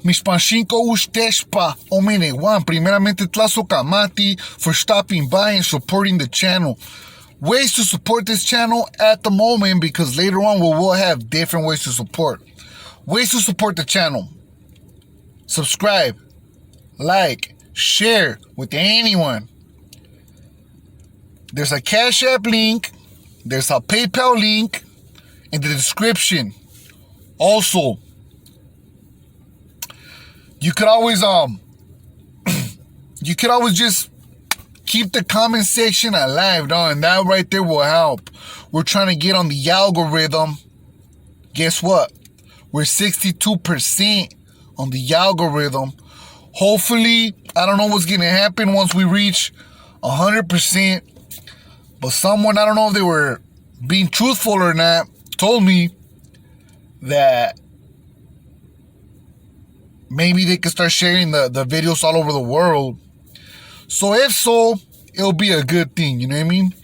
Mishpanshinko Ushteshpa Omenewan. Primeramente Tlazokamati for stopping by and supporting the channel. Ways to support this channel at the moment, because later on we will have different ways to support. Ways to support the channel. Subscribe, like, share with anyone. There's a Cash App link. There's a PayPal link in the description. Also, you could always just keep the comment section alive, dog, and that right there will help. We're trying to get on the algorithm. Guess what? We're 62% on the algorithm. Hopefully, I don't know what's gonna happen once we reach 100%. But someone, I don't know if they were being truthful or not, told me that maybe they could start sharing the videos all over the world. So if so, it'll be a good thing, you know what I mean?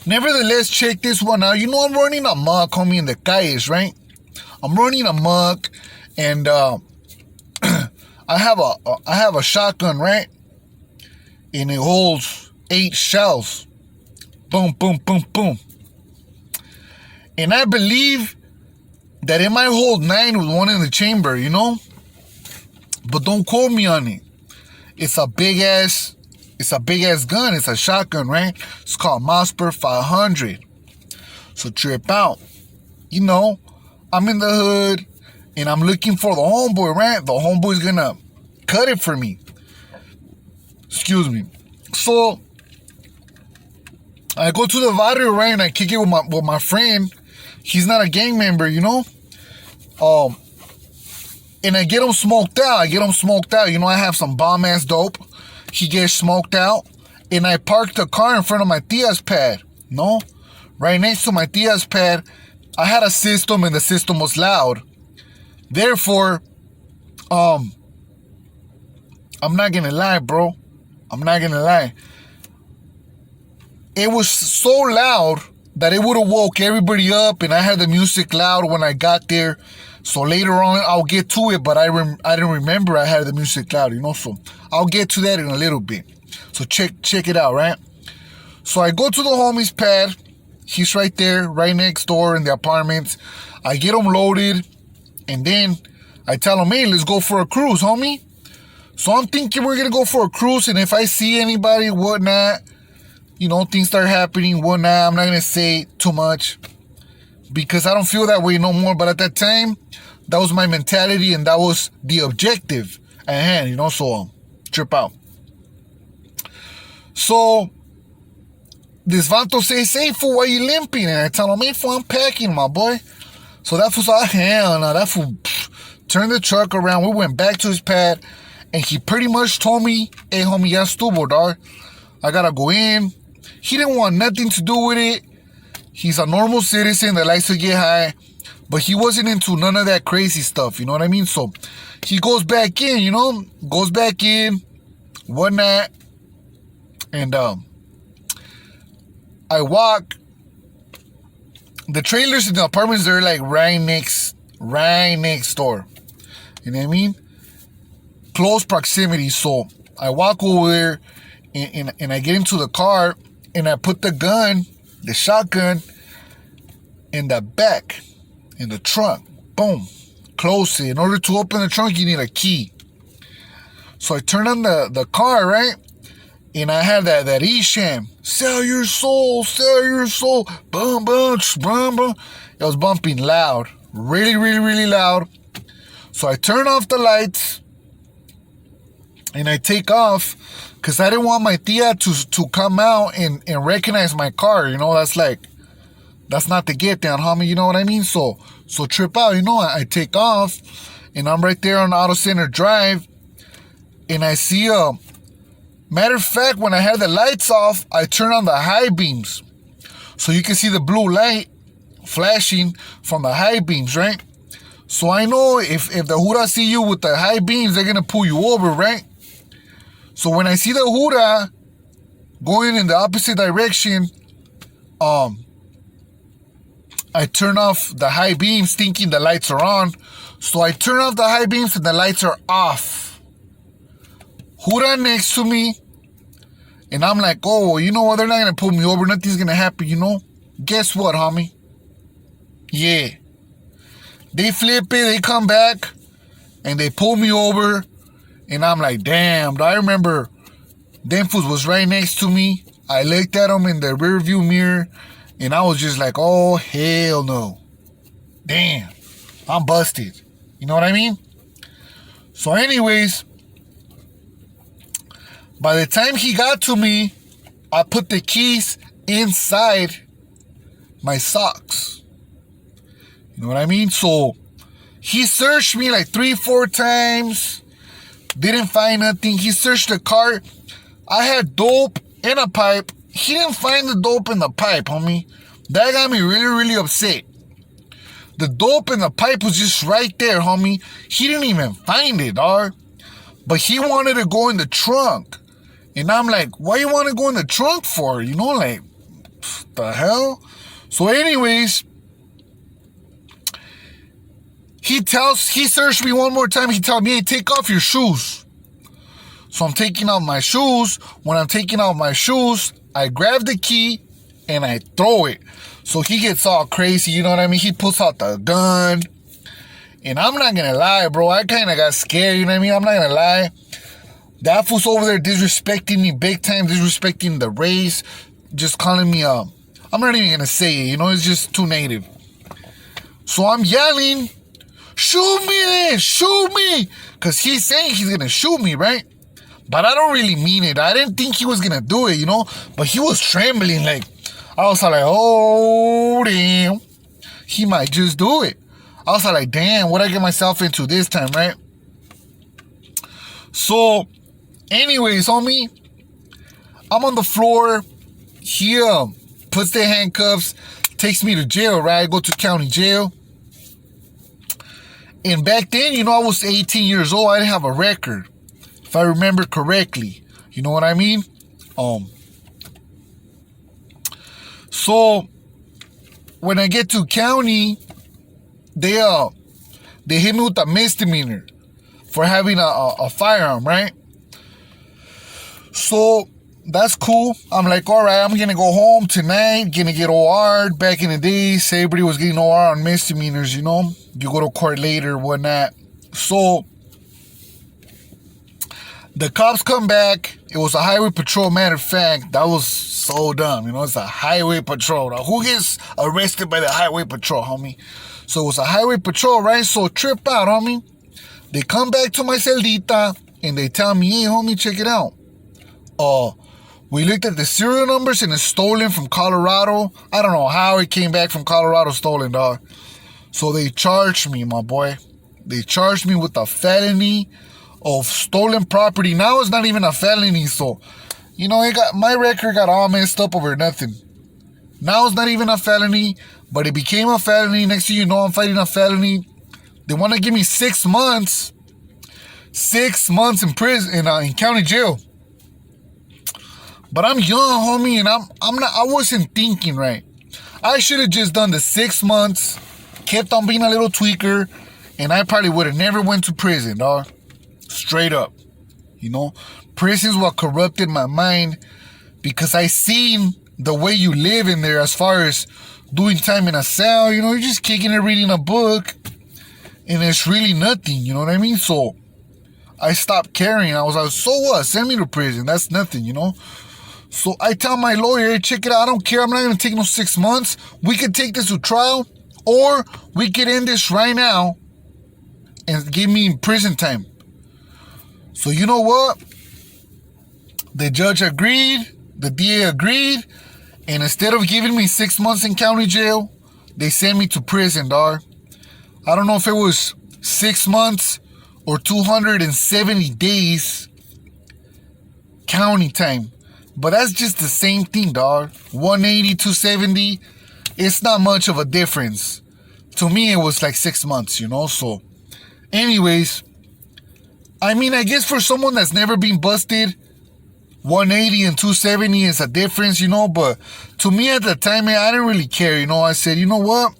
Nevertheless, check this one out. You know I'm running amok, homie, in the calles, right? I'm running amok, and I have a shotgun, right? And it holds 8 shells. Boom, boom, boom, boom. And I believe that it might hold 9 with one in the chamber, you know? But don't quote me on it. It's a big ass gun. It's a shotgun, right? It's called Mosper 500. So trip out. You know, I'm in the hood and I'm looking for the homeboy, right? The homeboy's gonna cut it for me. Excuse me. So I go to the barrio, right, and I kick it with my friend. He's not a gang member, you know? And I get him smoked out. You know, I have some bomb-ass dope. He gets smoked out. And I parked the car in front of my tia's pad. No? Right next to my tia's pad, I had a system, and the system was loud. Therefore, I'm not gonna lie, bro. I'm not gonna lie. It was so loud that it would have woke everybody up, and I had the music loud when I got there. So later on, I'll get to it, but I didn't remember I had the music loud, you know, so I'll get to that in a little bit. So check it out, right? So I go to the homie's pad. He's right there, right next door in the apartments. I get him loaded, and then I tell him, hey, let's go for a cruise, homie. So I'm thinking we're going to go for a cruise, and if I see anybody, whatnot, you know, things start happening, whatnot, I'm not going to say too much because I don't feel that way no more. But at that time, that was my mentality, and that was the objective at hand, you know, so trip out. So this Vanto says, hey, fool, why you limping? And I tell him, hey, fool, I'm packing, my boy. So that fool's like, hell no, that fool turned the truck around. We went back to his pad, and he pretty much told me, hey, homie, ya estuvo, dog. I gotta go in. He didn't want nothing to do with it. He's a normal citizen that likes to get high, but he wasn't into none of that crazy stuff, you know what I mean? So he goes back in, you know, whatnot, and I walk. The trailers in the apartments, they're like right next door, you know what I mean? Close proximity. So I walk over there, and I get into the car, and I put the shotgun, in the back, in the trunk. Boom. Close it. In order to open the trunk, you need a key. So I turn on the car, right? And I have that E-Sham. Sell your soul. Boom, boom, boom, boom. It was bumping loud. Really, really, really loud. So I turn off the lights, and I take off, because I didn't want my tia to come out and recognize my car. You know, that's not the get down, homie. You know what I mean? So trip out, you know, I take off, and I'm right there on Auto Center Drive, and I see matter of fact, when I had the lights off, I turn on the high beams. So you can see the blue light flashing from the high beams, right? So I know if the Hura see you with the high beams, they're going to pull you over, right? So when I see the Hura going in the opposite direction, I turn off the high beams thinking the lights are on. So I turn off the high beams and the lights are off. Who ran next to me? And I'm like, oh, well, you know what? They're not going to pull me over. Nothing's going to happen, you know? Guess what, homie? Yeah. They flip it, they come back, and they pull me over. And I'm like, damn. I remember them fools was right next to me. I looked at them in the rear view mirror, and I was just like, oh, hell no. Damn. I'm busted. You know what I mean? So anyways, by the time he got to me, I put the keys inside my socks. You know what I mean? So he searched me like 3-4 times. Didn't find nothing. He searched the car. I had dope in a pipe. He didn't find the dope in the pipe, homie. That got me really, really upset. The dope in the pipe was just right there, homie. He didn't even find it, dog. But he wanted to go in the trunk. And I'm like, why you want to go in the trunk for? You know, like, the hell? So anyways, he searched me one more time. He told me, hey, take off your shoes. So I'm taking off my shoes. When I'm taking off my shoes, I grab the key and I throw it. So he gets all crazy, you know what I mean? He pulls out the gun. And I'm not going to lie, bro. I kind of got scared, you know what I mean? I'm not going to lie. That fool's over there disrespecting me big time, disrespecting the race, just calling me I'm not even going to say it, you know? It's just too native. So I'm yelling, shoot me then, shoot me. Because he's saying he's going to shoot me, right? But I don't really mean it. I didn't think he was going to do it, you know? But he was trembling like, I was like, oh, damn. He might just do it. I was like, damn, what I get myself into this time, right? So, anyways, homie, I'm on the floor. He puts the handcuffs, takes me to jail, right? I go to county jail. And back then, you know, I was 18 years old. I didn't have a record, if I remember correctly. You know what I mean? So when I get to county, they hit me with a misdemeanor for having a firearm, right? So that's cool. I'm like, all right, I'm gonna go home tonight, gonna get OR'd. Back in the days, everybody was getting OR on misdemeanors, you know? You go to court later, whatnot. So the cops come back. It was a highway patrol. Matter of fact, that was so dumb. You know, it's a highway patrol. Now, who gets arrested by the highway patrol, homie? So it was a highway patrol, right? So trip out, homie. They come back to my celdita and they tell me, hey, homie, check it out. We looked at the serial numbers and it's stolen from Colorado. I don't know how it came back from Colorado stolen, dog. So they charged me, my boy. They charged me with a felony of stolen property. Now it's not even a felony, so, you know, my record got all messed up over nothing. Now it's not even a felony, but it became a felony. Next thing you know, I'm fighting a felony. They want to give me 6 months. 6 months in prison, in county jail. But I'm young, homie, and I wasn't thinking right. I should have just done the 6 months, kept on being a little tweaker, and I probably would have never went to prison, dog. Straight up. You know? Prison's what corrupted my mind, because I seen the way you live in there as far as doing time in a cell. You know, you're just kicking it, reading a book, and it's really nothing, you know what I mean? So I stopped caring. I was like, so what? Send me to prison. That's nothing, you know? So I tell my lawyer, hey, check it out. I don't care. I'm not going to take no 6 months. We could take this to trial, or we could end this right now and give me prison time. So you know what? The judge agreed. The DA agreed. And instead of giving me 6 months in county jail, they sent me to prison, dog. I don't know if it was 6 months or 270 days county time. But that's just the same thing, dog. 180, 270. It's not much of a difference. To me, it was like 6 months, you know? So, anyways, I mean, I guess for someone that's never been busted, 180 and 270 is a difference, you know? But to me at the time, man, I didn't really care, you know? I said, you know what?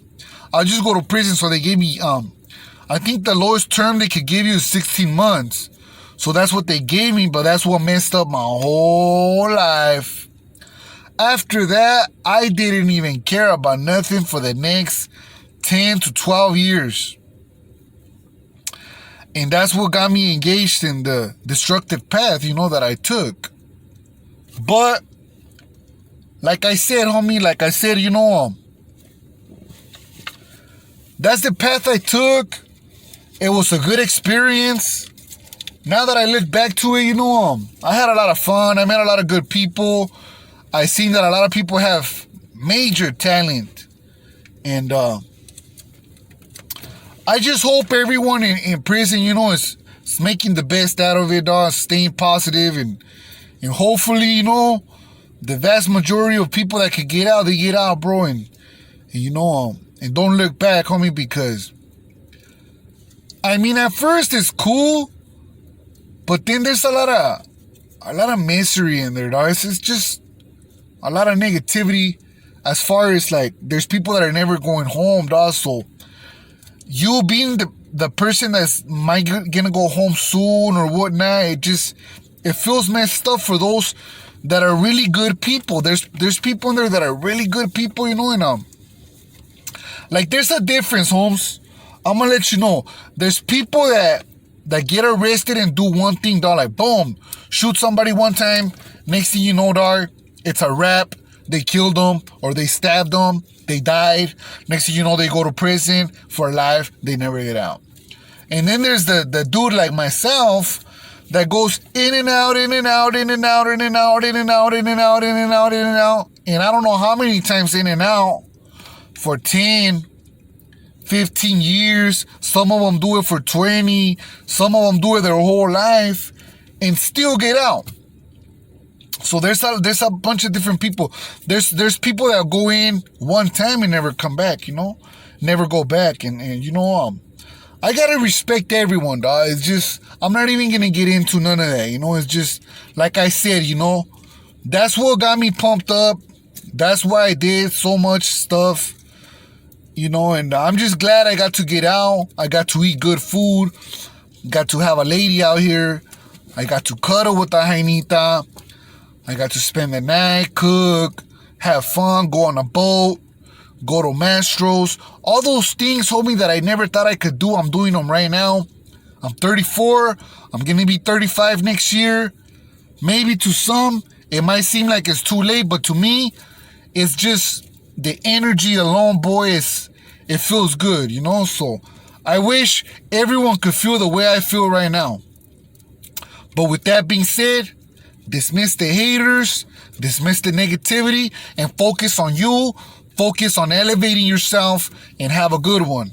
I'll just go to prison. So they gave me, I think the lowest term they could give you is 16 months. So that's what they gave me, but that's what messed up my whole life. After that, I didn't even care about nothing for the next 10 to 12 years. And that's what got me engaged in the destructive path, that I took. But, like I said, homie, that's the path I took. It was a good experience. Now that I look back to it, I had a lot of fun. I met a lot of good people. I seen that a lot of people have major talent. And, I just hope everyone in prison, is making the best out of it, staying positive, and hopefully, the vast majority of people that could get out, they get out, bro, and don't look back, homie, because, at first it's cool, but then there's a lot of misery in there, dog. It's just a lot of negativity as far as, there's people that are never going home, dog, so you being the person that's gonna go home soon or whatnot, it feels messed up for those that are really good people. There's people in there that are really good people, and there's a difference, Holmes. I'm gonna let you know. There's people that get arrested and do one thing, dog, boom, shoot somebody one time, next thing you know, dog, it's a wrap. They killed them or they stabbed them. They died. Next thing you know, they go to prison for life. They never get out. And then there's the dude like myself that goes in and out, in and out, in and out, in and out, in and out, in and out, in and out, in and out. And I don't know how many times in and out for 10, 15 years. Some of them do it for 20. Some of them do it their whole life and still get out. So there's a bunch of different people. There's people that go in one time and never come back, never go back. And I gotta respect everyone, dog. It's just, I'm not even gonna get into none of that, it's just, like I said, that's what got me pumped up. That's why I did so much stuff, and I'm just glad I got to get out. I got to eat good food. Got to have a lady out here. I got to cuddle with the Jainita. I got to spend the night, cook, have fun, go on a boat, go to Mastros. All those things, homie, that I never thought I could do, I'm doing them right now. I'm 34. I'm going to be 35 next year. Maybe to some, it might seem like it's too late, but to me, it's just the energy alone, boy, it feels good, So I wish everyone could feel the way I feel right now. But with that being said, dismiss the haters, dismiss the negativity, and focus on you, focus on elevating yourself, and have a good one.